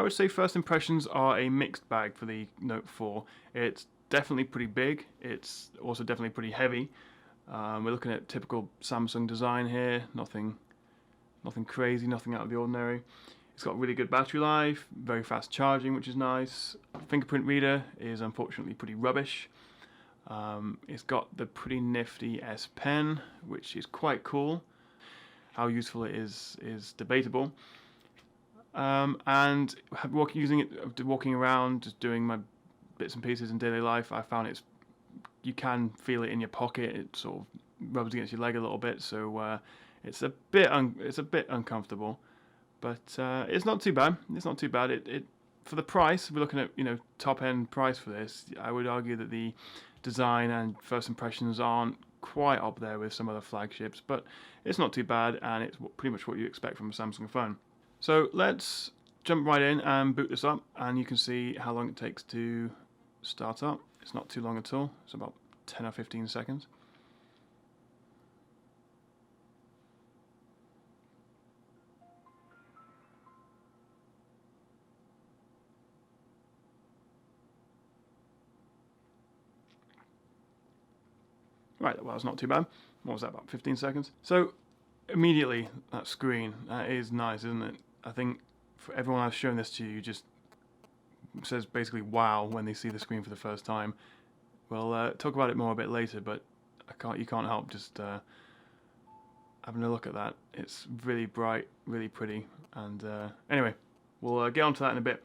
I would say first impressions are a mixed bag for the Note 4. It's definitely pretty big. It's also definitely pretty heavy. We're looking at typical Samsung design here. Nothing crazy, nothing out of the ordinary. It's got really good battery life, very fast charging, which is nice. Fingerprint Reader is unfortunately pretty rubbish. It's got the pretty nifty S Pen, which is quite cool. How useful it is debatable. And walking around, just doing my bits and pieces in daily life, I found you can feel it in your pocket. It sort of rubs against your leg a little bit, so it's a bit uncomfortable, but it's not too bad. It's not too bad. It for the price, we're looking at top end price for this. I would argue that the design and first impressions aren't quite up there with some other flagships, but it's not too bad, and it's pretty much what you expect from a Samsung phone. So let's jump right in and boot this up, and you can see how long it takes to start up. It's not too long at all. It's about 10 or 15 seconds. Right, well, it's not too bad. What was that, about 15 seconds? So immediately, that screen, that is nice, isn't it? I think for everyone I've shown this to, you just says basically wow when they see the screen for the first time. We'll talk about it more a bit later, but you can't help just having a look at that. It's really bright, really pretty, and anyway, we'll get onto that in a bit.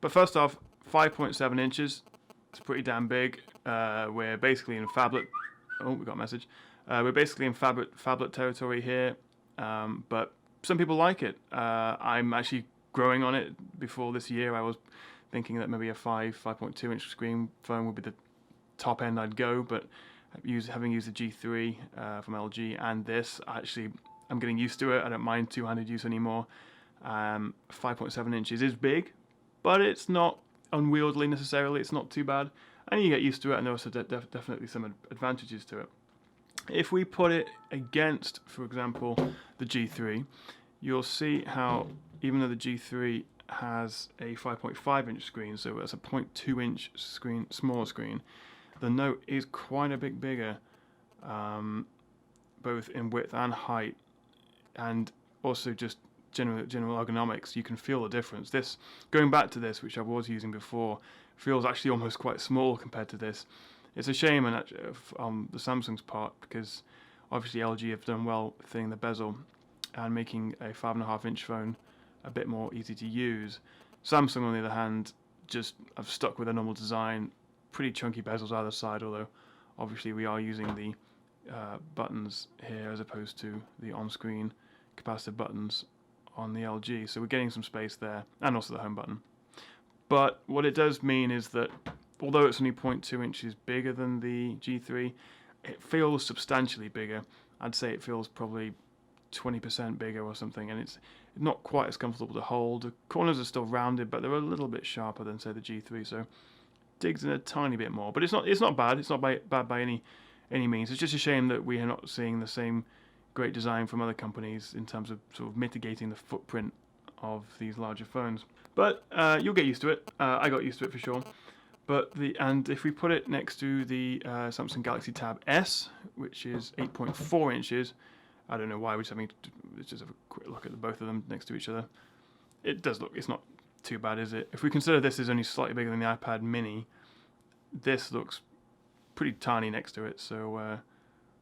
But first off, 5.7 inches. It's pretty damn big. We're basically in phablet. Oh, we got a message. We're basically in phablet territory here, but some people like it. I'm actually growing on it. Before this year, I was thinking that maybe a 5.2 inch screen phone would be the top end I'd go, but having used the G3 from LG and this, actually I'm getting used to it. I don't mind two-handed use anymore. 5.7 inches is big, but it's not unwieldy necessarily. It's not too bad, and you get used to it, and there are also definitely some advantages to it. If we put it against, for example, the G3, you'll see how even though the G3 has a 5.5 inch screen, so it's a 0.2 inch screen, smaller screen, the Note is quite a bit bigger, both in width and height, and also just general ergonomics. You can feel the difference. This, going back to this, which I was using before, feels actually almost quite small compared to this. It's a shame on the Samsung's part, because obviously LG have done well thinning the bezel and making a 5.5 inch phone a bit more easy to use. Samsung, on the other hand, just have stuck with a normal design, pretty chunky bezels either side, although obviously we are using the buttons here as opposed to the on-screen capacitive buttons on the LG, so we're getting some space there, and also the home button. But what it does mean is that although it's only 0.2 inches bigger than the G3, it feels substantially bigger. I'd say it feels probably 20% bigger or something, and it's not quite as comfortable to hold. The corners are still rounded, but they're a little bit sharper than, say, the G3, so digs in a tiny bit more. But it's not bad. It's not bad by any means. It's just a shame that we are not seeing the same great design from other companies in terms of sort of mitigating the footprint of these larger phones. But you'll get used to it. I got used to it for sure. And if we put it next to the Samsung Galaxy Tab S, which is 8.4 inches, I don't know why let's just have a quick look at both of them next to each other. It does look, it's not too bad, is it? If we consider this is only slightly bigger than the iPad mini, this looks pretty tiny next to it, so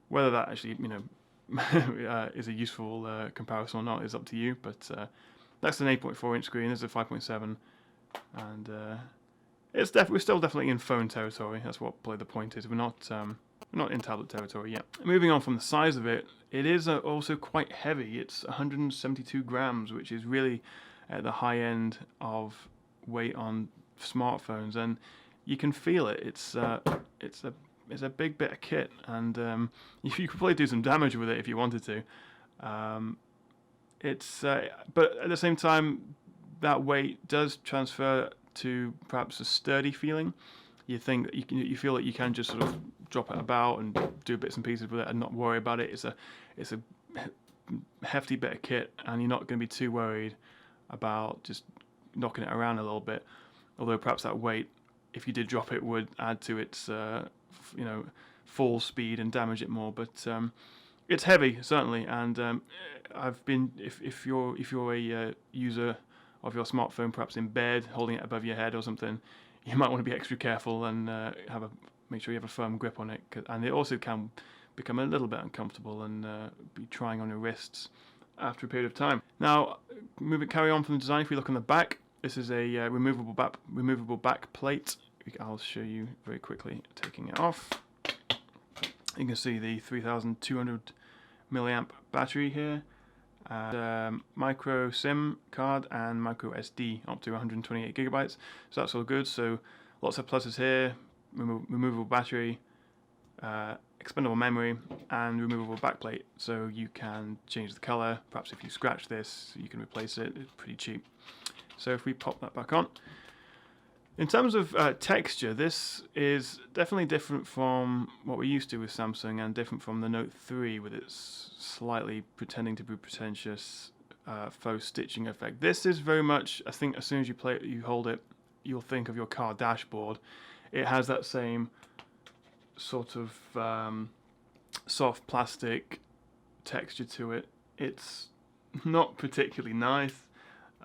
whether that actually, is a useful comparison or not is up to you, but that's an 8.4 inch screen, this is a 5.7, and we're still definitely in phone territory. That's what probably the point is. We're not in tablet territory yet. Moving on from the size of it, it is also quite heavy. It's 172 grams, which is really at the high end of weight on smartphones, and you can feel it. It's a big bit of kit, and you could probably do some damage with it if you wanted to. But at the same time, that weight does transfer to perhaps a sturdy feeling. You think that you feel that you can just sort of drop it about and do bits and pieces with it and not worry about it. It's a hefty bit of kit, and you're not going to be too worried about just knocking it around a little bit. Although perhaps that weight, if you did drop it, would add to its fall speed and damage it more. But it's heavy certainly, and I've been if you're a user of your smartphone, perhaps in bed, holding it above your head or something, you might want to be extra careful and make sure you have a firm grip on it. And it also can become a little bit uncomfortable and be trying on your wrists after a period of time. Now, carry on from the design. If we look on the back, this is a removable back plate. I'll show you very quickly taking it off. You can see the 3200 milliamp battery here, and micro SIM card and micro SD up to 128 gigabytes. So that's all good. So lots of pluses here: removable battery, expandable memory, and removable backplate. So you can change the color. Perhaps if you scratch this, you can replace it. It's pretty cheap. So if we pop that back on. In terms of texture, this is definitely different from what we're used to with Samsung, and different from the Note 3 with its slightly pretending to be pretentious faux stitching effect. This is very much, I think, as soon as you hold it, you'll think of your car dashboard. It has that same sort of soft plastic texture to it. It's not particularly nice.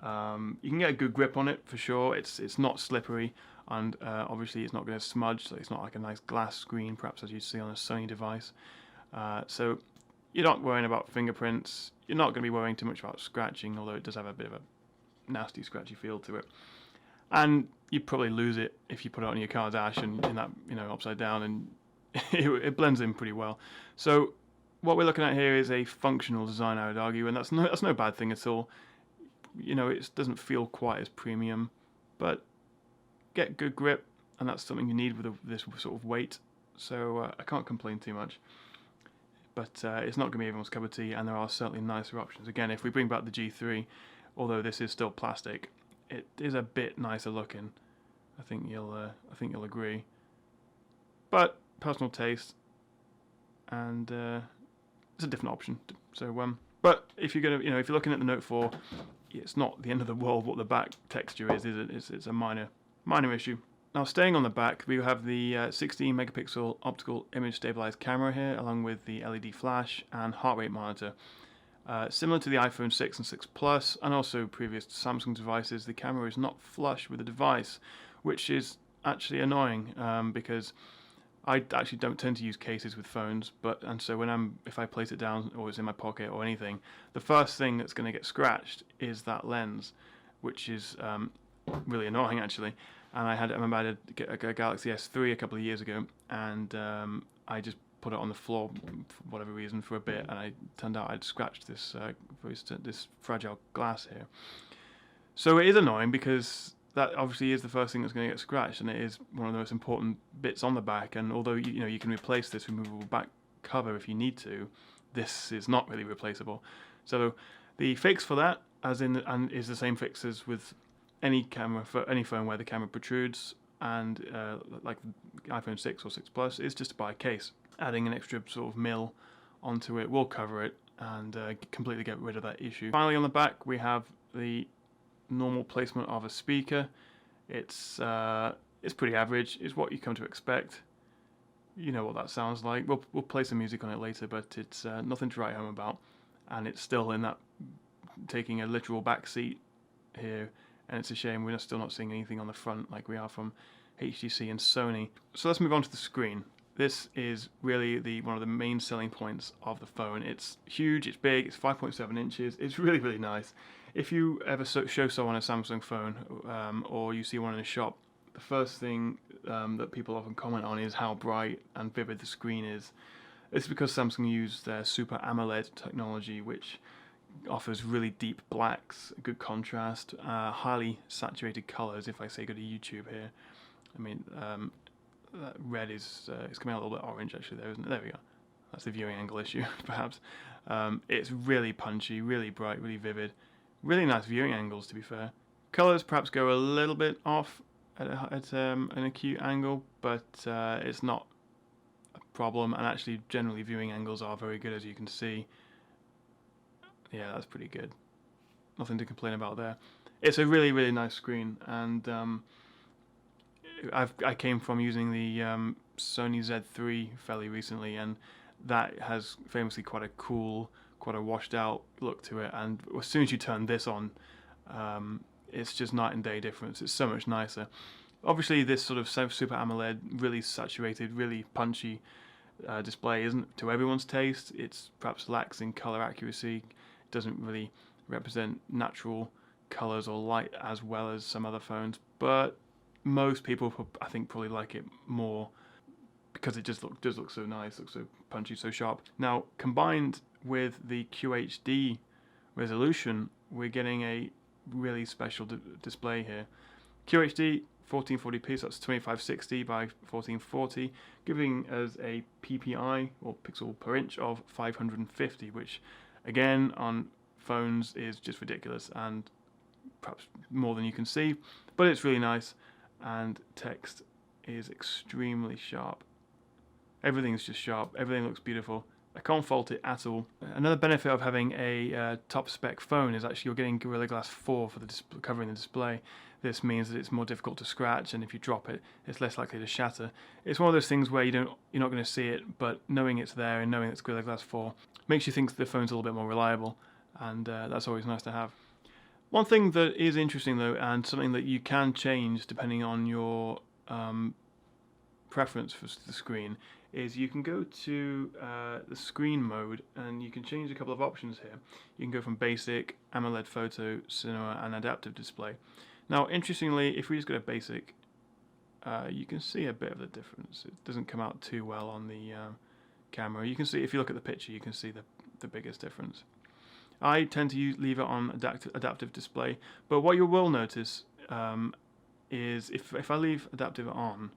You can get a good grip on it for sure. It's not slippery, and obviously it's not going to smudge, so it's not like a nice glass screen perhaps as you see on a Sony device. So you're not worrying about fingerprints. You're not going to be worrying too much about scratching, although it does have a bit of a nasty scratchy feel to it. And you'd probably lose it if you put it on your car dash and in that, upside down, and it blends in pretty well. So what we're looking at here is a functional design, I would argue, and that's no bad thing at all. It doesn't feel quite as premium, but get good grip, and that's something you need with this sort of weight. So I can't complain too much. But it's not going to be everyone's cup of tea, and there are certainly nicer options. Again, if we bring back the G3, although this is still plastic, it is a bit nicer looking. I think you'll agree. But personal taste, and it's a different option. So but if you're if you're looking at the Note 4, it's not the end of the world what the back texture is it? It's a minor issue. Now, staying on the back, we have the 16 megapixel optical image stabilized camera here, along with the LED flash and heart rate monitor. Similar to the iPhone 6 and 6 Plus, and also previous Samsung devices, the camera is not flush with the device, which is actually annoying because I actually don't tend to use cases with phones, and so if I place it down or it's in my pocket or anything, the first thing that's going to get scratched is that lens, which is really annoying actually. And I remember I had a Galaxy S3 a couple of years ago, and I just put it on the floor for whatever reason for a bit, and it turned out I'd scratched this fragile glass here. So it is annoying because that obviously is the first thing that's going to get scratched, and it is one of the most important bits on the back. And although you can replace this removable back cover if you need to, this is not really replaceable. So the fix for that, is the same fix as with any camera for any phone where the camera protrudes, and like the iPhone 6 or 6 Plus, is just to buy a case. Adding an extra sort of mil onto it will cover it and completely get rid of that issue. Finally, on the back we have the normal placement of a speaker. It's pretty average. It's what you come to expect. You know what that sounds like. We'll play some music on it later, but it's nothing to write home about, and it's still in that taking a literal back seat here, and it's a shame we're still not seeing anything on the front like we are from HTC and Sony. So let's move on to the screen. This is really one of the main selling points of the phone. It's huge, it's big, it's 5.7 inches. It's really, really nice. If you ever show someone a Samsung phone or you see one in a shop, the first thing that people often comment on is how bright and vivid the screen is. It's because Samsung used their Super AMOLED technology, which offers really deep blacks, good contrast, highly saturated colors. If I say go to YouTube here, I mean, that red is it's coming out a little bit orange actually there, isn't it? There we go. That's the viewing angle issue, perhaps. It's really punchy, really bright, really vivid. Really nice viewing angles, to be fair. Colors perhaps go a little bit off at an acute angle, but it's not a problem. And actually, generally, viewing angles are very good, as you can see. Yeah, that's pretty good. Nothing to complain about there. it's a really, really nice screen, and I came from using the Sony Z3 fairly recently, and that has famously quite a cool, quite a washed out look to it. And as soon as you turn this on, it's just night and day difference. It's so much nicer. Obviously, this sort of Super AMOLED, really saturated, really punchy display isn't to everyone's taste. It's perhaps lacks in color accuracy. It doesn't really represent natural colors or light as well as some other phones, but most people, I think, probably like it more because it just does look so nice, looks so punchy, so sharp. Now, combined with the QHD resolution, we're getting a really special display here. QHD 1440p, so that's 2560 by 1440, giving us a PPI, or pixel per inch, of 550, which again on phones is just ridiculous and perhaps more than you can see, but it's really nice, and text is extremely sharp. Everything's just sharp, everything looks beautiful. I can't fault it at all. Another benefit of having a top spec phone is actually you're getting Gorilla Glass 4 for the covering the display. This means that it's more difficult to scratch, and if you drop it, it's less likely to shatter. It's one of those things where you're not going to see it, but knowing it's there and knowing it's Gorilla Glass 4 makes you think the phone's a little bit more reliable, and that's always nice to have. One thing that is interesting though, and something that you can change depending on your preference for the screen, is you can go to the screen mode and you can change a couple of options here. You can go from basic, AMOLED photo, cinema, and adaptive display. Now, interestingly, if we just go to basic, you can see a bit of the difference. It doesn't come out too well on the camera. You can see, if you look at the picture, you can see the biggest difference. I tend to leave it on adaptive display, but what you will notice is if I leave adaptive on,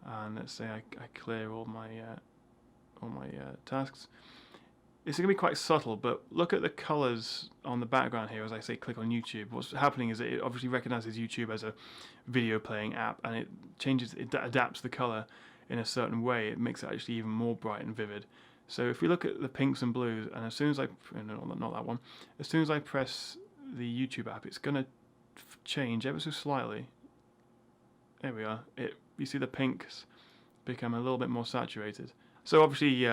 and let's say I clear all my tasks, it's going to be quite subtle, but look at the colors on the background here as I say click on YouTube. What's happening is it obviously recognizes YouTube as a video playing app, and it adapts the color in a certain way. It makes it actually even more bright and vivid. So if we look at the pinks and blues, and as soon as not that one, as soon as I press the YouTube app, it's going to change ever so slightly. There we are. You see the pinks become a little bit more saturated. So obviously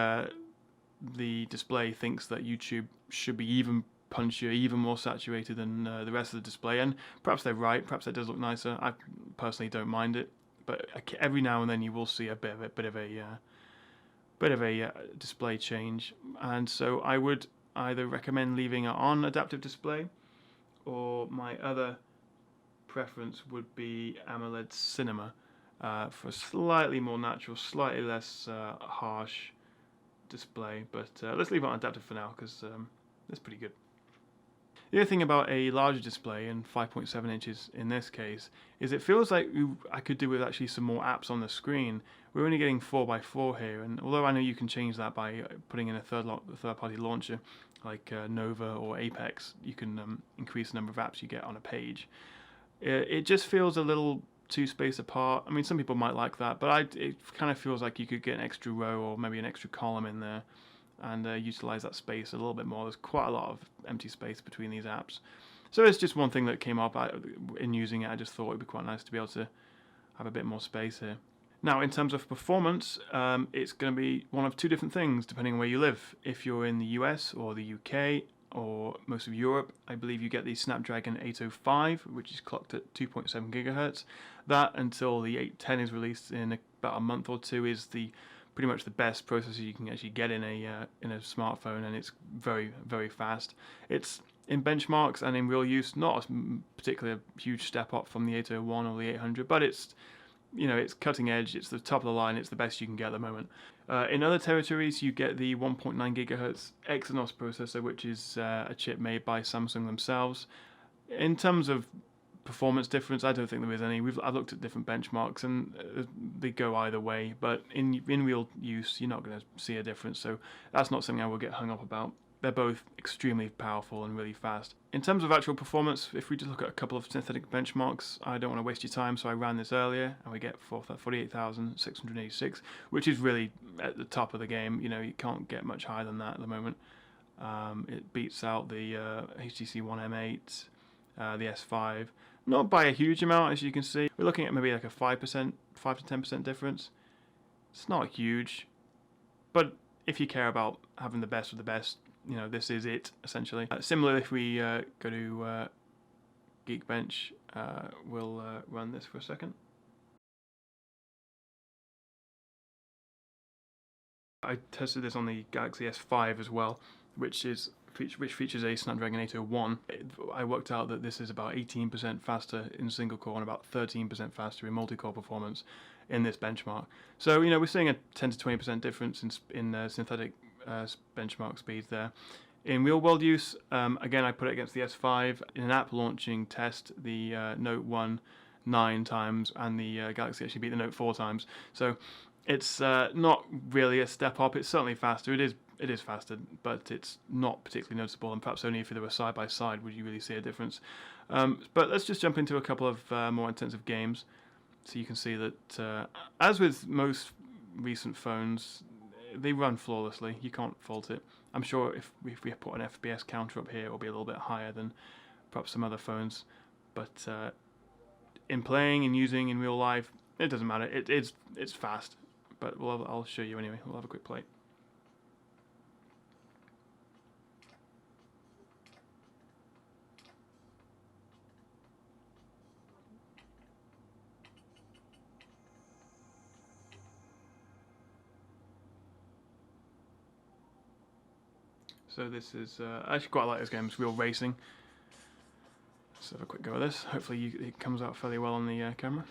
the display thinks that YouTube should be even punchier, even more saturated than the rest of the display, and perhaps they're right. Perhaps that does look nicer. I personally don't mind it, but every now and then you will see a bit of a display change, and so I would either recommend leaving it on adaptive display, or my other preference would be AMOLED Cinema for a slightly more natural, slightly less harsh display. But let's leave it on adaptive for now because that's pretty good. The other thing about a larger display, and 5.7 inches in this case, is it feels like I could do with actually some more apps on the screen. We're only getting 4x4 here, and although I know you can change that by putting in a third-party launcher like Nova or Apex, you can increase the number of apps you get on a page. It just feels a little too spaced apart. I mean, some people might like that, but it kind of feels like you could get an extra row or maybe an extra column in there and utilize that space a little bit more. There's quite a lot of empty space between these apps. So it's just one thing that came up in using it. I just thought it would be quite nice to be able to have a bit more space here. Now, in terms of performance, it's going to be one of two different things depending on where you live. If you're in the US or the UK or most of Europe, I believe you get the Snapdragon 805, which is clocked at 2.7 gigahertz. That, until the 810 is released in about a month or two, is pretty much the best processor you can actually get in a smartphone, and it's very, very fast. It's in benchmarks and in real use not a particularly huge step up from the 801 or the 800, but it's cutting edge. It's the top of the line. It's the best you can get at the moment. In other territories, you get the 1.9 gigahertz Exynos processor, which is a chip made by Samsung themselves. In terms of performance difference, I don't think there is any. I've looked at different benchmarks, and they go either way. But in real use, you're not going to see a difference. So that's not something I will get hung up about. They're both extremely powerful and really fast. In terms of actual performance, if we just look at a couple of synthetic benchmarks, I don't want to waste your time, so I ran this earlier, and we get 48,686, which is really at the top of the game. You can't get much higher than that at the moment. It beats out the HTC One M8, the S5. Not by a huge amount, as you can see. We're looking at maybe like a 5%, 5 to 10% difference. It's not huge, but if you care about having the best of the best, you know, this is it, essentially. Similarly, if we go to Geekbench, we'll run this for a second. I tested this on the Galaxy S5 as well, which features a Snapdragon 801. I worked out that this is about 18% faster in single core and about 13% faster in multi-core performance in this benchmark. So, you know, we're seeing a 10 to 20% difference in synthetic benchmark speeds there. In real-world use, again, I put it against the S5. In an app launching test, the Note 1 9 times, and the Galaxy actually beat the Note 4 times. So it's not really a step up. It's certainly faster. It is faster, but it's not particularly noticeable, and perhaps only if they were side by side would you really see a difference. But let's just jump into a couple of more intensive games, so you can see that, as with most recent phones, they run flawlessly. You can't fault it. I'm sure if we put an FPS counter up here, it will be a little bit higher than perhaps some other phones. But in playing and using in real life, it doesn't matter. It's fast. But I'll show you anyway. We'll have a quick play. So this is, I actually quite like this game. It's real racing. Let's have a quick go at this. Hopefully it comes out fairly well on the camera.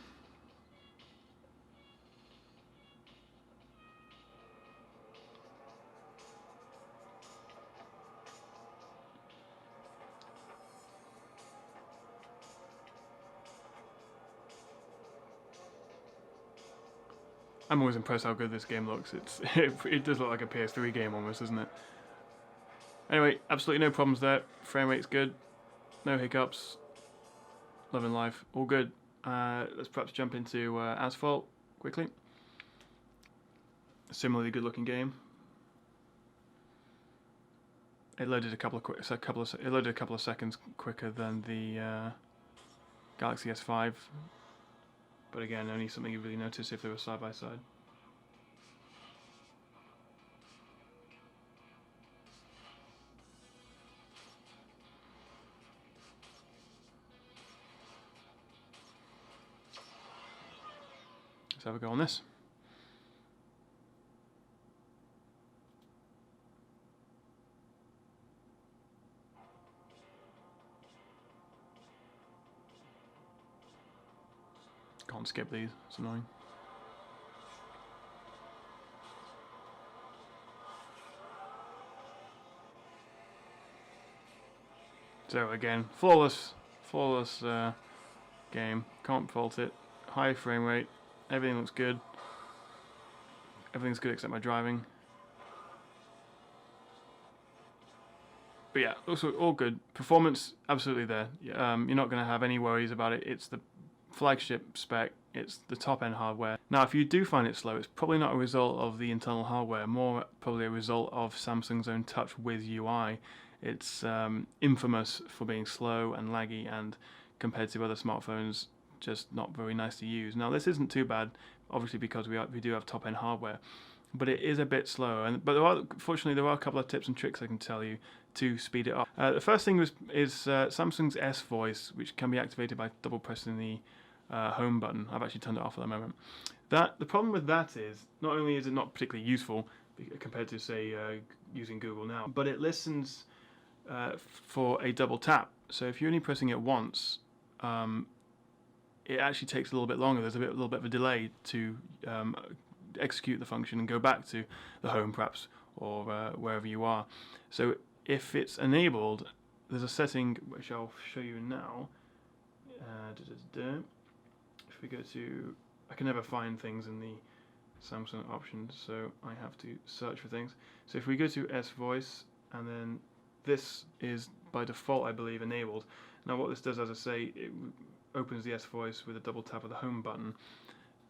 I'm always impressed how good this game looks. It does look like a PS3 game almost, doesn't it? Anyway, absolutely no problems there. Frame rate's good. No hiccups. Loving life. All good. Let's perhaps jump into Asphalt quickly. A similarly good looking game. It loaded a couple of seconds quicker than the Galaxy S5. But again, only something you really notice if they were side by side. Let's have a go on this. Can't skip these, it's annoying. So again, flawless game, can't fault it. High frame rate, everything looks good. Everything's good except my driving. But yeah, also all good. Performance, absolutely there. You're not going to have any worries about it. It's the flagship spec, it's the top end hardware. Now if you do find it slow, it's probably not a result of the internal hardware, more probably a result of Samsung's own Touch With UI. It's infamous for being slow and laggy, and compared to other smartphones, just not very nice to use. Now this isn't too bad, obviously, because we do have top end hardware, but it is a bit slow. Fortunately, there are a couple of tips and tricks I can tell you to speed it up. The first thing is Samsung's S Voice, which can be activated by double pressing the home button. I've actually turned it off at the moment. The problem with that is, not only is it not particularly useful compared to, say, using Google Now, but it listens for a double tap. So if you're only pressing it once, it actually takes a little bit longer. There's a little bit of a delay to execute the function and go back to the home, perhaps, or wherever you are. So if it's enabled, there's a setting which I'll show you now. If we go to, I can never find things in the Samsung options, so I have to search for things. So if we go to S Voice, and then this is by default, I believe, enabled. Now what this does, as I say, it opens the S Voice with a double tap of the home button.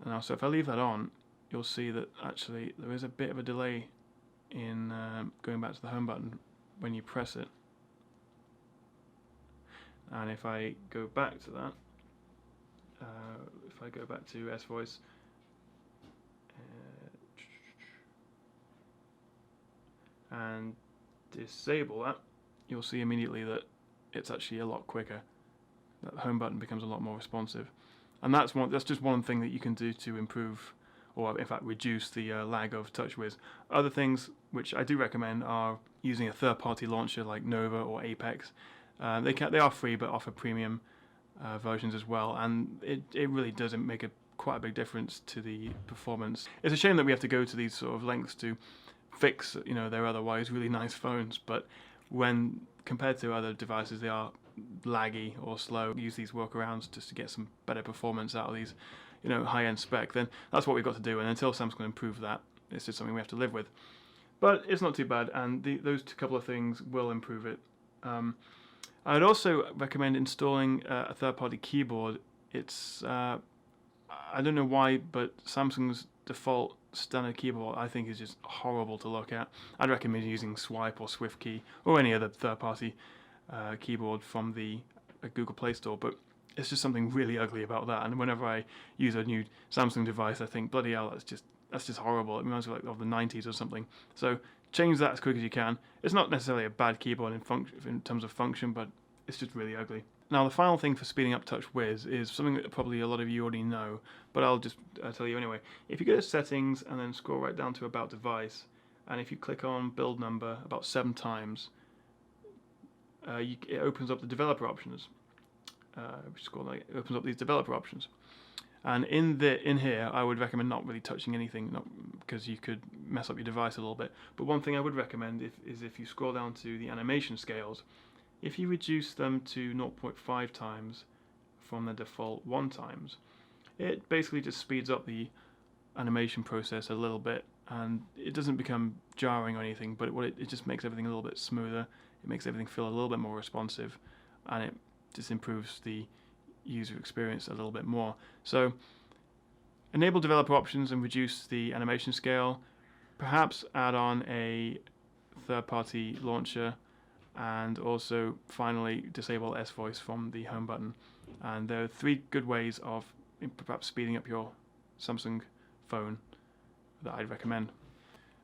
Now, so if I leave that on, you'll see that actually there is a bit of a delay in going back to the home button when you press it. And if I go back to that, if I go back to S-Voice, and disable that, you'll see immediately that it's actually a lot quicker. That home button becomes a lot more responsive, and that's just one thing that you can do to improve, or in fact reduce the lag of TouchWiz. Other things which I do recommend are using a third-party launcher like Nova or Apex. They are free but offer premium versions as well, and it really does make quite a big difference to the performance. It's a shame that we have to go to these sort of lengths to fix their otherwise really nice phones, but when compared to other devices they are laggy or slow. Use these workarounds just to get some better performance out of these high-end spec. Then that's what we've got to do, and until Samsung improve that, it's just something we have to live with. But it's not too bad, and those couple of things will improve it. I'd also recommend installing a third-party keyboard. It's I don't know why, but Samsung's default standard keyboard I think is just horrible to look at. I'd recommend using Swipe or SwiftKey or any other third-party keyboard from the Google Play Store, but it's just something really ugly about that. And whenever I use a new Samsung device, I think, bloody hell, that's just horrible. It reminds me of the 90s or something. So change that as quick as you can. It's not necessarily a bad keyboard in terms of function, but it's just really ugly. Now, the final thing for speeding up TouchWiz is something that probably a lot of you already know, but I'll just tell you anyway. If you go to Settings and then scroll right down to About Device, and if you click on Build Number about 7 times, it opens up the developer options. It opens up these developer options, and in here I would recommend not really touching anything, because you could mess up your device a little bit. But one thing I would recommend is if you scroll down to the animation scales, if you reduce them to 0.5 times from the default 1 times, it basically just speeds up the animation process a little bit, and it doesn't become jarring or anything, but it just makes everything a little bit smoother. It makes everything feel a little bit more responsive, and it just improves the user experience a little bit more. So enable developer options and reduce the animation scale, perhaps add on a third-party launcher, and also finally disable S-Voice from the home button. And there are 3 good ways of perhaps speeding up your Samsung phone that I'd recommend.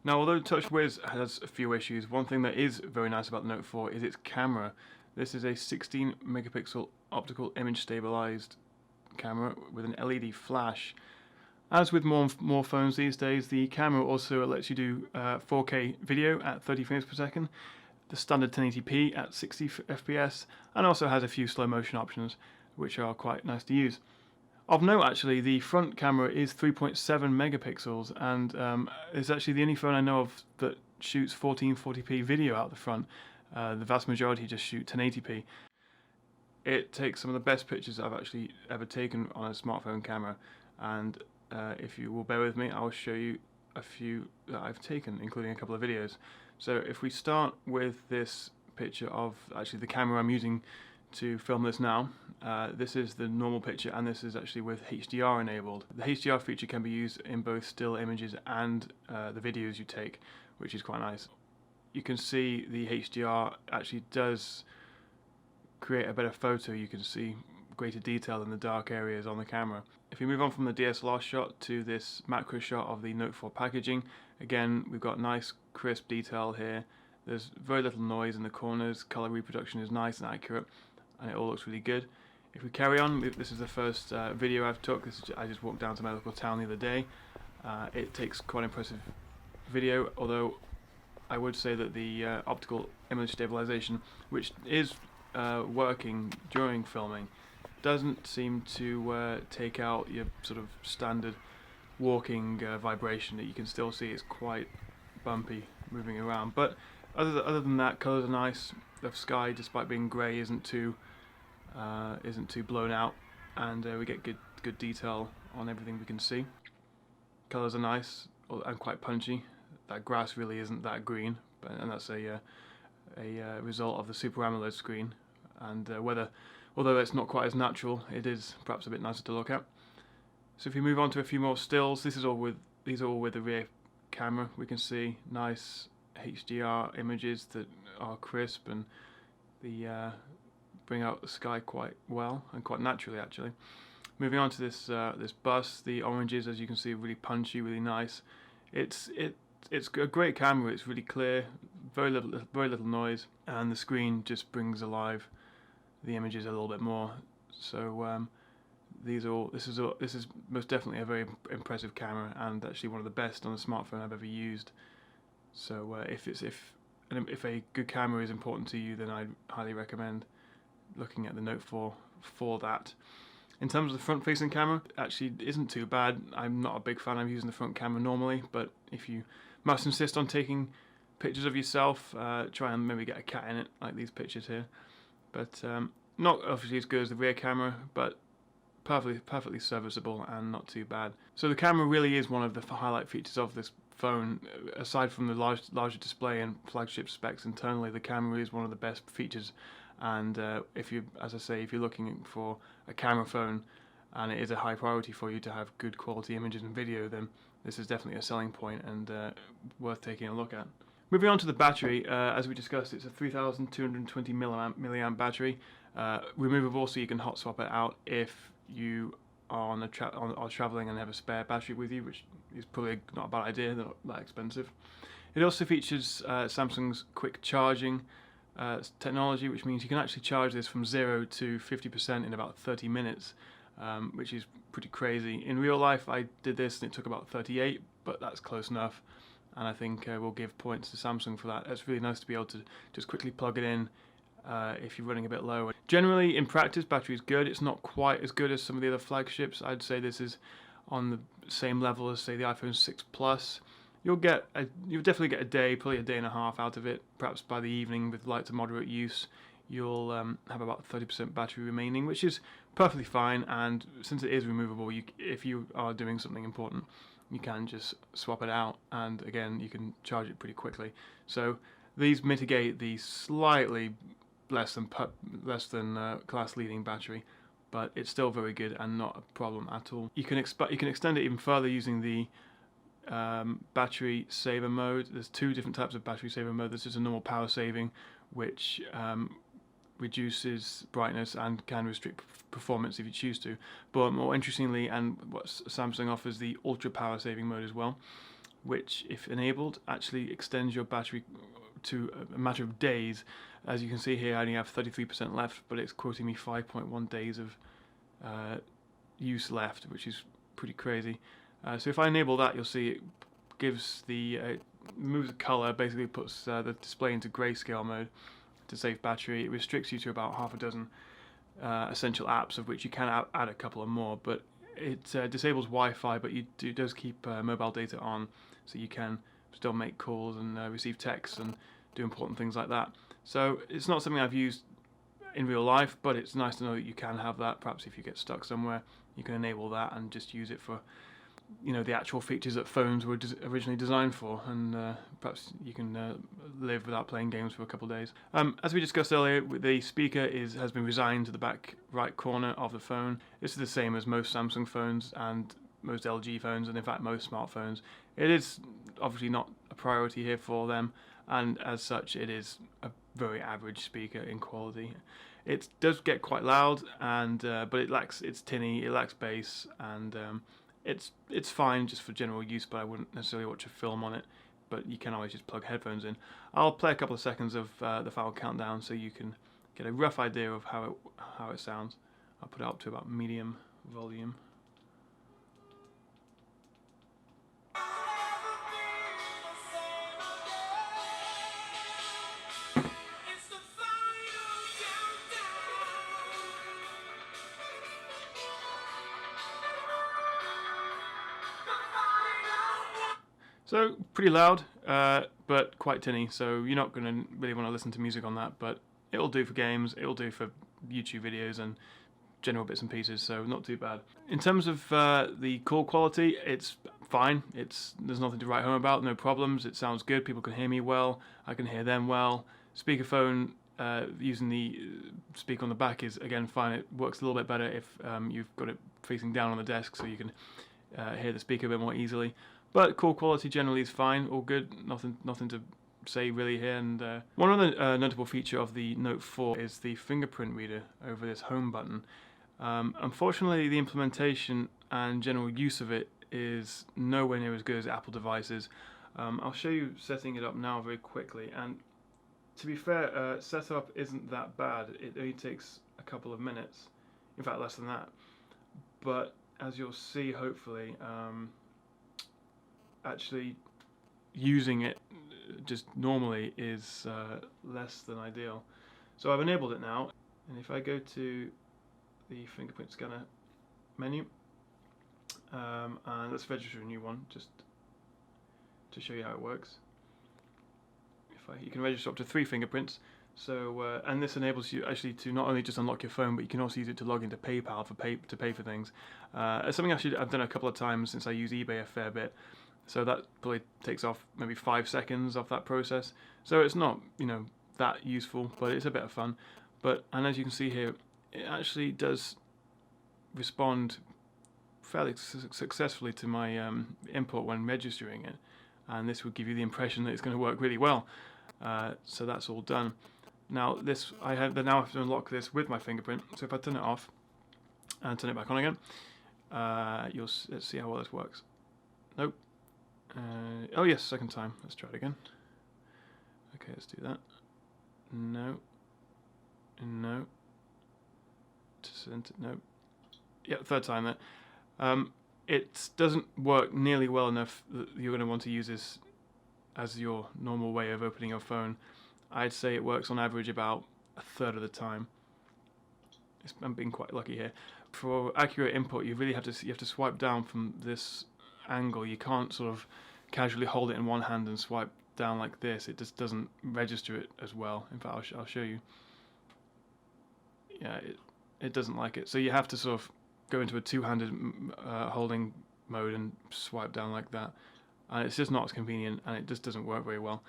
Now, although TouchWiz has a few issues, one thing that is very nice about the Note 4 is its camera. This is a 16 megapixel optical image stabilized camera with an LED flash. As with more phones these days, the camera also lets you do 4K video at 30 frames per second, the standard 1080p at 60 FPS, and also has a few slow motion options which are quite nice to use. Of note, actually, the front camera is 3.7 megapixels, and it's actually the only phone I know of that shoots 1440p video out the front. The vast majority just shoot 1080p. It takes some of the best pictures I've actually ever taken on a smartphone camera, and if you will bear with me, I'll show you a few that I've taken, including a couple of videos. So if we start with this picture of actually the camera I'm using to film this now, this is the normal picture, and this is actually with HDR enabled. The HDR feature can be used in both still images and the videos you take, which is quite nice. You can see the HDR actually does create a better photo. You can see greater detail in the dark areas on the camera. If we move on from the DSLR shot to this macro shot of the Note 4 packaging, again we've got nice crisp detail here. There's very little noise in the corners, color reproduction is nice and accurate, and it all looks really good. If we carry on, this is the first video I've took. I just walked down to my local town the other day. It takes quite impressive video, although I would say that the optical image stabilization, which is working during filming, doesn't seem to take out your sort of standard walking vibration. That you can still see it's quite bumpy moving around. But other than that, colours are nice. The sky, despite being grey, isn't too blown out, and we get good detail on everything we can see. Colours are nice and quite punchy. That grass really isn't that green, and that's a result of the Super AMOLED screen. And although it's not quite as natural, it is perhaps a bit nicer to look at. So if we move on to a few more stills, these are all with the rear camera. We can see nice HDR images that are crisp, and the bring out the sky quite well and quite naturally actually. Moving on to this this bus, the oranges, as you can see, really punchy, really nice. It's a great camera. It's really clear, very little noise, and the screen just brings alive the images a little bit more. So this is most definitely a very impressive camera, and actually one of the best on a smartphone I've ever used. So if a good camera is important to you, then I'd highly recommend looking at the Note 4 for that. In terms of the front-facing camera, actually isn't too bad. I'm not a big fan of using the front camera normally, but if you must insist on taking pictures of yourself, try and maybe get a cat in it, like these pictures here. But not obviously as good as the rear camera, but perfectly serviceable and not too bad. So the camera really is one of the highlight features of this phone. Aside from the larger display and flagship specs internally, the camera is one of the best features. And if you're looking for a camera phone and it is a high priority for you to have good quality images and video, then this is definitely a selling point and worth taking a look at. Moving on to the battery, as we discussed, it's a 3220 milliamp battery, removable, so you can hot swap it out if you are traveling and have a spare battery with you, which is probably not a bad idea. They're not that expensive. It also features Samsung's quick charging technology, which means you can actually charge this from 0 to 50% in about 30 minutes, which is pretty crazy. In real life, I did this and it took about 38, but that's close enough, and I think we'll give points to Samsung for that. It's really nice to be able to just quickly plug it in if you're running a bit low. Generally, in practice, battery is good. It's not quite as good as some of the other flagships. I'd say this is on the same level as, say, the iPhone 6 Plus. You'll definitely get a day, probably a day and a half out of it. Perhaps by the evening, with light to moderate use, you'll have about 30% battery remaining, which is perfectly fine. And since it is removable, if you are doing something important, you can just swap it out, and again, you can charge it pretty quickly. So these mitigate the slightly less than class-leading battery, but it's still very good and not a problem at all. You can extend it even further using the battery saver mode. There's two different types of battery saver mode. This is a normal power saving, which reduces brightness and can restrict performance if you choose to. But more interestingly, and what Samsung offers, the ultra power saving mode as well, which, if enabled, actually extends your battery to a matter of days. As you can see here, I only have 33% left, but it's quoting me 5.1 days of use left, which is pretty crazy. So if I enable that, you'll see it gives moves the color, basically puts the display into grayscale mode to save battery. It restricts you to about half a dozen essential apps, of which you can add a couple of more, but it disables Wi-Fi, but it does keep mobile data on, so you can still make calls and receive texts and do important things like that. So it's not something I've used in real life, but it's nice to know that you can have that. Perhaps if you get stuck somewhere, you can enable that and just use it for the actual features that phones were originally designed for, and perhaps you can live without playing games for a couple of days. As we discussed earlier, the speaker has been resigned to the back right corner of the phone. This is the same as most Samsung phones and most LG phones, and in fact most smartphones. It is obviously not a priority here for them, and as such it is a very average speaker in quality. It does get quite loud, and but it's tinny, it lacks bass, and it's fine just for general use, but I wouldn't necessarily watch a film on it. But you can always just plug headphones in. I'll play a couple of seconds of the final countdown so you can get a rough idea of how it sounds. I'll put it up to about medium volume. So pretty loud, but quite tinny, so you're not going to really want to listen to music on that, but it'll do for games, it'll do for YouTube videos and general bits and pieces, so not too bad. In terms of the call quality, it's fine. There's nothing to write home about, no problems. It sounds good, people can hear me well, I can hear them well. Speakerphone, using the speaker on the back is again fine. It works a little bit better if you've got it facing down on the desk, so you can hear the speaker a bit more easily. But call quality generally is fine, all good, nothing to say really here. And one other notable feature of the Note 4 is the Fingerprint Reader over this home button. Unfortunately, the implementation and general use of it is nowhere near as good as Apple devices. I'll show you setting it up now very quickly, and to be fair, setup isn't that bad. It only takes a couple of minutes, in fact less than that. But as you'll see, hopefully, actually using it just normally is less than ideal. So I've enabled it now, and if I go to the Fingerprint Scanner menu, and let's register a new one just to show you how it works. You can register up to 3 fingerprints. So and this enables you actually to not only just unlock your phone, but you can also use it to log into PayPal to pay for things. It's something I've done a couple of times since I use eBay a fair bit. So that probably takes off maybe 5 seconds off that process. So it's not, you know, that useful, but it's a bit of fun. And as you can see here, it actually does respond fairly successfully to my input when registering it, and this would give you the impression that it's going to work really well. So that's all done. Now I now have to unlock this with my fingerprint. So if I turn it off and turn it back on again, let's see how well this works. Nope. Oh yes, second time. Let's try it again. Okay, let's do that. No. No. No. Yeah, third time there. It doesn't work nearly well enough that you're going to want to use this as your normal way of opening your phone. I'd say it works on average about a third of the time. I'm being quite lucky here. For accurate input, you really have to swipe down from this angle. You can't sort of casually hold it in one hand and swipe down like this. It just doesn't register it as well. In fact, I'll show you. Yeah, it doesn't like it. So you have to sort of go into a two-handed holding mode and swipe down like that, and it's just not as convenient, and it just doesn't work very well.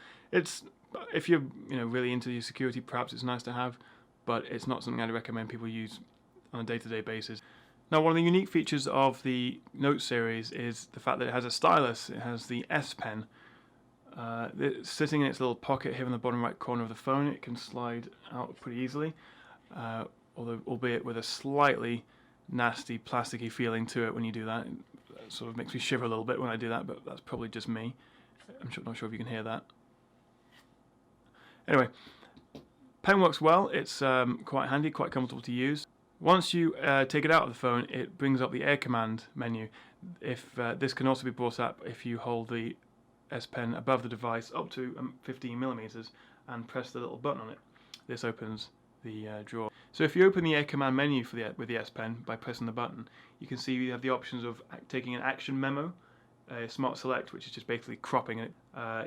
If you're really into your security, perhaps it's nice to have, but it's not something I'd recommend people use on a day-to-day basis. Now, one of the unique features of the Note series is the fact that it has a stylus. It has the S Pen. It's sitting in its little pocket here in the bottom right corner of the phone. It can slide out pretty easily, albeit with a slightly nasty plasticky feeling to it when you do that. It sort of makes me shiver a little bit when I do that, but that's probably just me. I'm not sure if you can hear that. Anyway, pen works well. It's quite handy, quite comfortable to use. Once you take it out of the phone, it brings up the Air Command menu. This can also be brought up if you hold the S Pen above the device up to 15 millimeters and press the little button on it. This opens the drawer. So if you open the Air Command menu with the S Pen by pressing the button, you can see you have the options of taking an action memo, a smart select, which is just basically cropping it.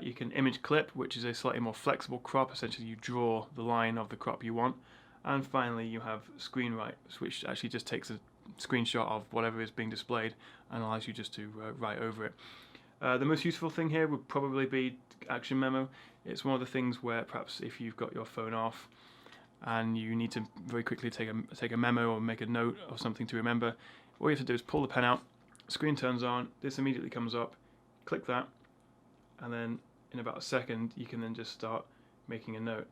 You can image clip, which is a slightly more flexible crop. Essentially, you draw the line of the crop you want. And finally, you have screen write, which actually just takes a screenshot of whatever is being displayed and allows you just to write over it. The most useful thing here would probably be action memo. It's one of the things where perhaps if you've got your phone off and you need to very quickly take a memo or make a note of something to remember, all you have to do is pull the pen out, screen turns on, this immediately comes up, click that, and then in about a second you can then just start making a note.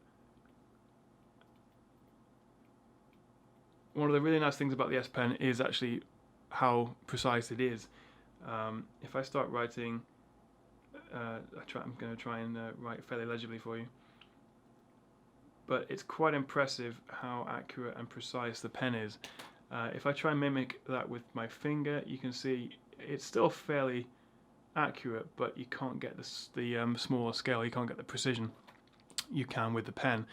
One of the really nice things about the S Pen is actually how precise it is. If I start writing, I'm going to try and write fairly legibly for you. But it's quite impressive how accurate and precise the pen is. If I try and mimic that with my finger, you can see it's still fairly accurate, but you can't get the smaller scale, you can't get the precision you can with the pen.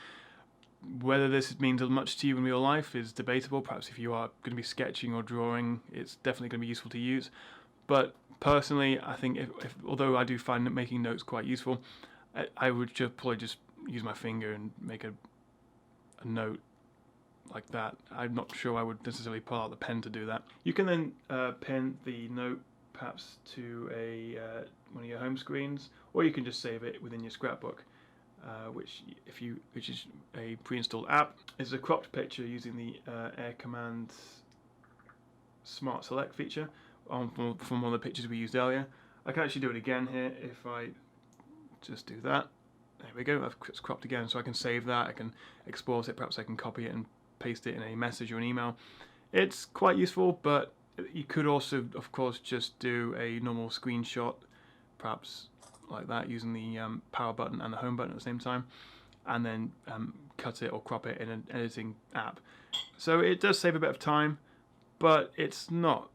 Whether this means much to you in real life is debatable. Perhaps if you are going to be sketching or drawing, it's definitely going to be useful to use. But personally, I think although I do find making notes quite useful, I would probably just use my finger and make a note like that. I'm not sure I would necessarily pull out the pen to do that. You can then pin the note perhaps to one of your home screens, or you can just save it within your scrapbook. Which is a pre-installed app. It's a cropped picture using the Air Command Smart Select feature from one of the pictures we used earlier. I can actually do it again here if I just do that. There we go, it's cropped again, so I can save that, I can export it, perhaps I can copy it and paste it in a message or an email. It's quite useful, but you could also, of course, just do a normal screenshot, perhaps like that, using the power button and the home button at the same time, and then cut it or crop it in an editing app. So it does save a bit of time, but it's not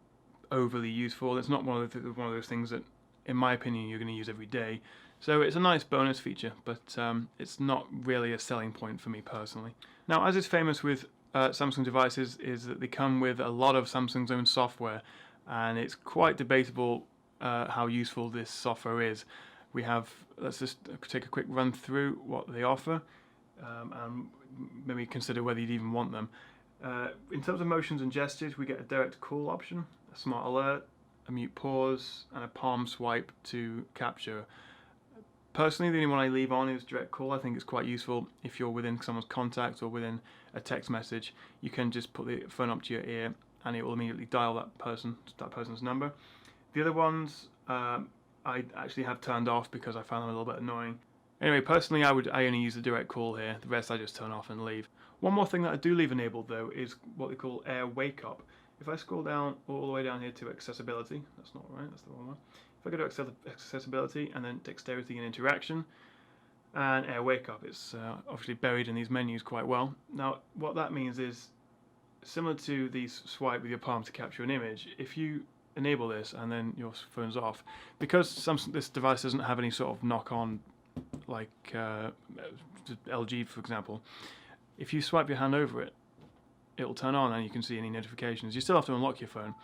overly useful. It's not one of those things that, in my opinion, you're going to use every day. So it's a nice bonus feature, but it's not really a selling point for me personally. Now, as is famous with Samsung devices, is that they come with a lot of Samsung's own software, and it's quite debatable how useful this software is. Let's just take a quick run through what they offer, and maybe consider whether you'd even want them. In terms of motions and gestures, we get a direct call option, a smart alert, a mute pause, and a palm swipe to capture. Personally, the only one I leave on is direct call. I think it's quite useful if you're within someone's contact or within a text message. You can just put the phone up to your ear and it will immediately dial that person's number. The other ones I actually have turned off because I found them a little bit annoying. Anyway, personally, I only use the direct call here. The rest I just turn off and leave. One more thing that I do leave enabled though is what they call Air Wake Up. If I scroll down all the way down here to accessibility, that's not right, that's the wrong one. If I go to accessibility and then dexterity and interaction and Air Wake Up, it's obviously buried in these menus quite well. Now, what that means is, similar to the swipe with your palm to capture an image, if you enable this and then your phone's off, because this device doesn't have any sort of knock-on like LG, for example, if you swipe your hand over it, it'll turn on and you can see any notifications. You still have to unlock your phone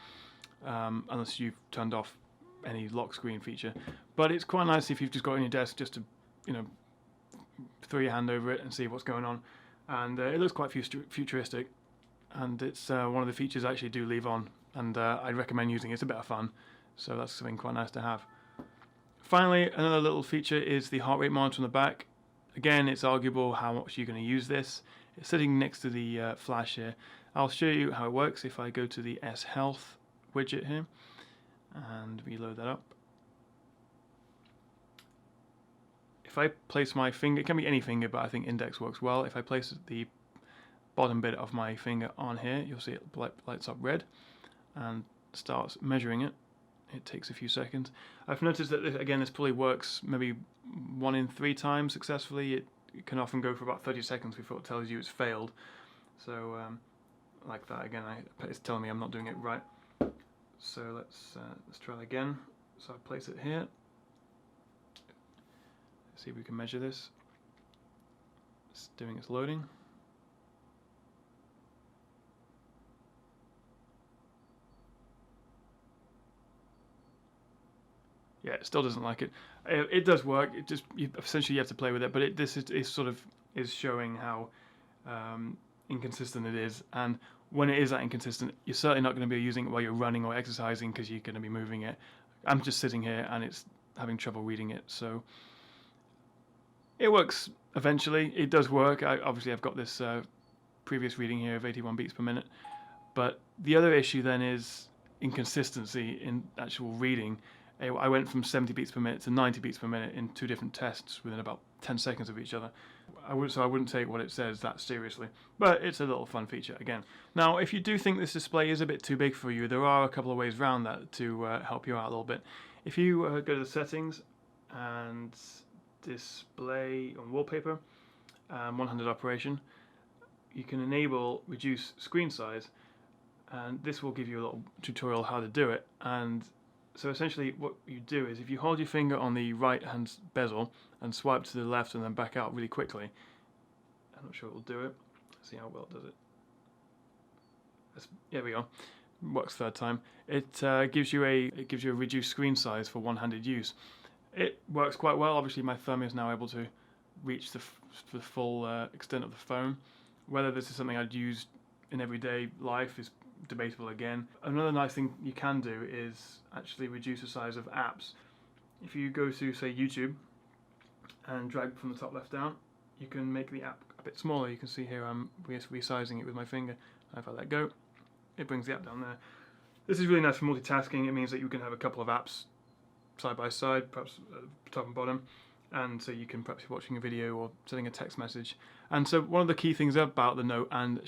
unless you've turned off any lock screen feature, but it's quite nice if you've just got it on your desk just to, throw your hand over it and see what's going on. And it looks quite futuristic, and it's one of the features I actually do leave on, and I'd recommend using it. It's a bit of fun, so that's something quite nice to have. Finally, another little feature is the heart rate monitor on the back. Again, it's arguable how much you're going to use this. It's sitting next to the flash here. I'll show you how it works if I go to the S Health widget here and reload that up. If I place my finger, it can be any finger, but I think index works well. If I place the bottom bit of my finger on here, you'll see it lights up red and starts measuring it. It takes a few seconds. I've noticed that, again, this probably works maybe 1 in 3 times successfully. It can often go for about 30 seconds before it tells you it's failed. So, like that again, it's telling me I'm not doing it right. So let's try that again. So I place it here. Let's see if we can measure this. It's doing its loading. Yeah, it still doesn't like it. It does work. It just essentially you have to play with it. But this is sort of showing how inconsistent it is. And when it is that inconsistent, you're certainly not going to be using it while you're running or exercising because you're going to be moving it. I'm just sitting here and it's having trouble reading it. So it works eventually. It does work. Obviously, I've got this previous reading here of 81 beats per minute. But the other issue then is inconsistency in actual reading. I went from 70 beats per minute to 90 beats per minute in 2 different tests within about 10 seconds of each other. So I wouldn't take what it says that seriously. But it's a little fun feature again. Now, if you do think this display is a bit too big for you, there are a couple of ways around that to help you out a little bit. If you go to the settings and display on wallpaper, 100 operation, you can enable reduce screen size, and this will give you a little tutorial how to do it. And so essentially what you do is if you hold your finger on the right hand bezel and swipe to the left and then back out really quickly, I'm not sure it will do it. Let's see how well it does it. There we go. Works third time. It gives you a reduced screen size for one-handed use. It works quite well. Obviously my thumb is now able to reach the full extent of the phone. Whether this is something I'd use in everyday life is debatable again. Another nice thing you can do is actually reduce the size of apps. If you go to, say, YouTube and drag from the top left down, you can make the app a bit smaller. You can see here I'm resizing it with my finger. If I let go, it brings the app down there. This is really nice for multitasking. It means that you can have a couple of apps side by side, perhaps top and bottom, and so you can perhaps be watching a video or sending a text message. And so one of the key things about the Note, and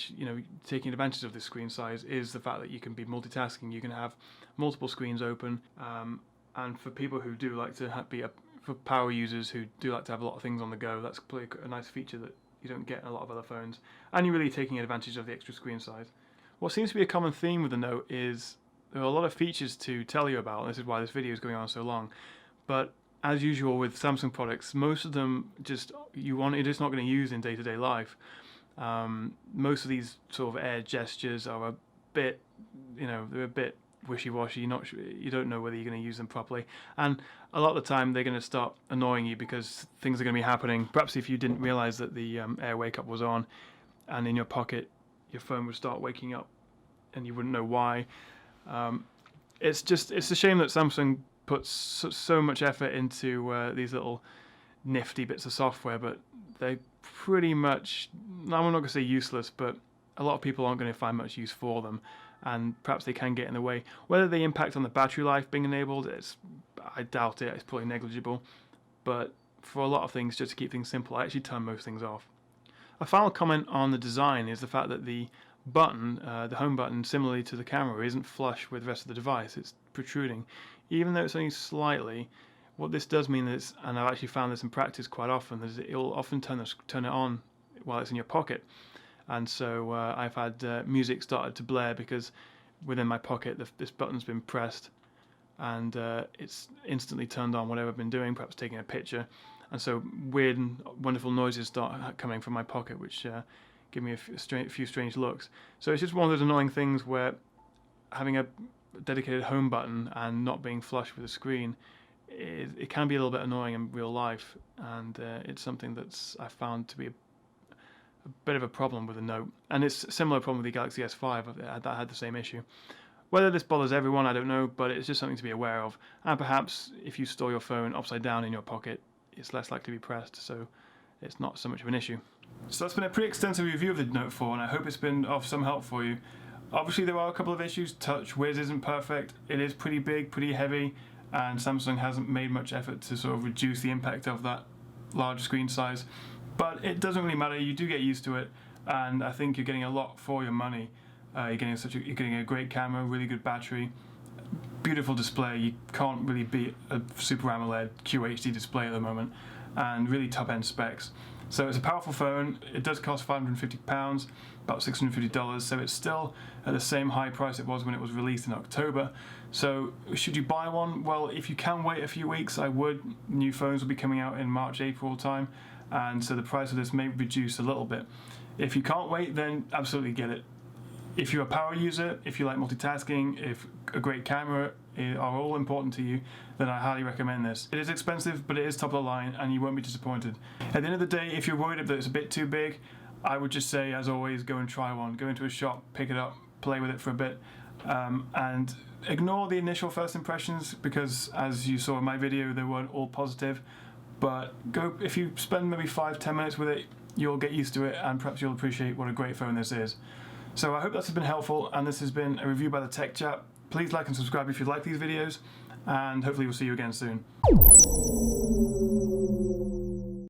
taking advantage of this screen size, is the fact that you can be multitasking. You can have multiple screens open, and for people who do like to for power users who do like to have a lot of things on the go, that's probably a nice feature that you don't get in a lot of other phones, and you're really taking advantage of the extra screen size. What seems to be a common theme with the Note is there are a lot of features to tell you about, and this is why this video is going on so long, but as usual with Samsung products, most of them you're just not going to use in day-to-day life. Most of these sort of air gestures are a bit, they're a bit wishy-washy. You don't know whether you're going to use them properly, and a lot of the time they're going to start annoying you because things are going to be happening. Perhaps if you didn't realize that the air wake up was on, and in your pocket your phone would start waking up and you wouldn't know why. It's a shame that Samsung puts so much effort into these little nifty bits of software, but they pretty much, I'm not going to say useless, but a lot of people aren't going to find much use for them, and perhaps they can get in the way. Whether they impact on the battery life being enabled, I doubt it. It's probably negligible, but for a lot of things, just to keep things simple, I actually turn most things off. A final comment on the design is the fact that the button, the home button, similarly to the camera, isn't flush with the rest of the device. It's protruding, even though it's only slightly. What this does mean is, and I've actually found this in practice quite often, is it'll often turn it on while it's in your pocket. And so I've had music started to blare because within my pocket this button's been pressed, and it's instantly turned on whatever I've been doing, perhaps taking a picture. And so weird and wonderful noises start coming from my pocket, which give me a few strange looks. So it's just one of those annoying things where having a dedicated home button and not being flush with the screen, it can be a little bit annoying in real life, and it's something that's I found to be a bit of a problem with the Note. And it's a similar problem with the Galaxy S5 that had the same issue. Whether this bothers everyone, I don't know, but it's just something to be aware of. And perhaps if you store your phone upside down in your pocket, it's less likely to be pressed, so it's not so much of an issue. So that's been a pretty extensive review of the Note 4, and I hope it's been of some help for you. Obviously there are a couple of issues. TouchWiz isn't perfect, it is pretty big, pretty heavy, and Samsung hasn't made much effort to sort of reduce the impact of that large screen size. But it doesn't really matter, you do get used to it, and I think you're getting a lot for your money. You're getting a great camera, really good battery, beautiful display. You can't really beat a Super AMOLED QHD display at the moment, and really top-end specs. So it's a powerful phone. It does cost £550, about $650, so it's still at the same high price it was when it was released in October. So should you buy one? Well, if you can wait a few weeks, I would. New phones will be coming out in March, April time, and so the price of this may reduce a little bit. If you can't wait, then absolutely get it. If you're a power user, if you like multitasking, if a great camera are all important to you, then I highly recommend this. It is expensive, but it is top of the line, and you won't be disappointed. At the end of the day, if you're worried that it's a bit too big, I would just say, as always, go and try one. Go into a shop, pick it up, play with it for a bit, and ignore the initial first impressions, because as you saw in my video, they weren't all positive. But if you spend maybe 5-10 minutes with it, you'll get used to it, and perhaps you'll appreciate what a great phone this is. So I hope that's been helpful, and this has been a review by TheTechChap. Please like and subscribe if you like these videos, and hopefully we'll see you again soon.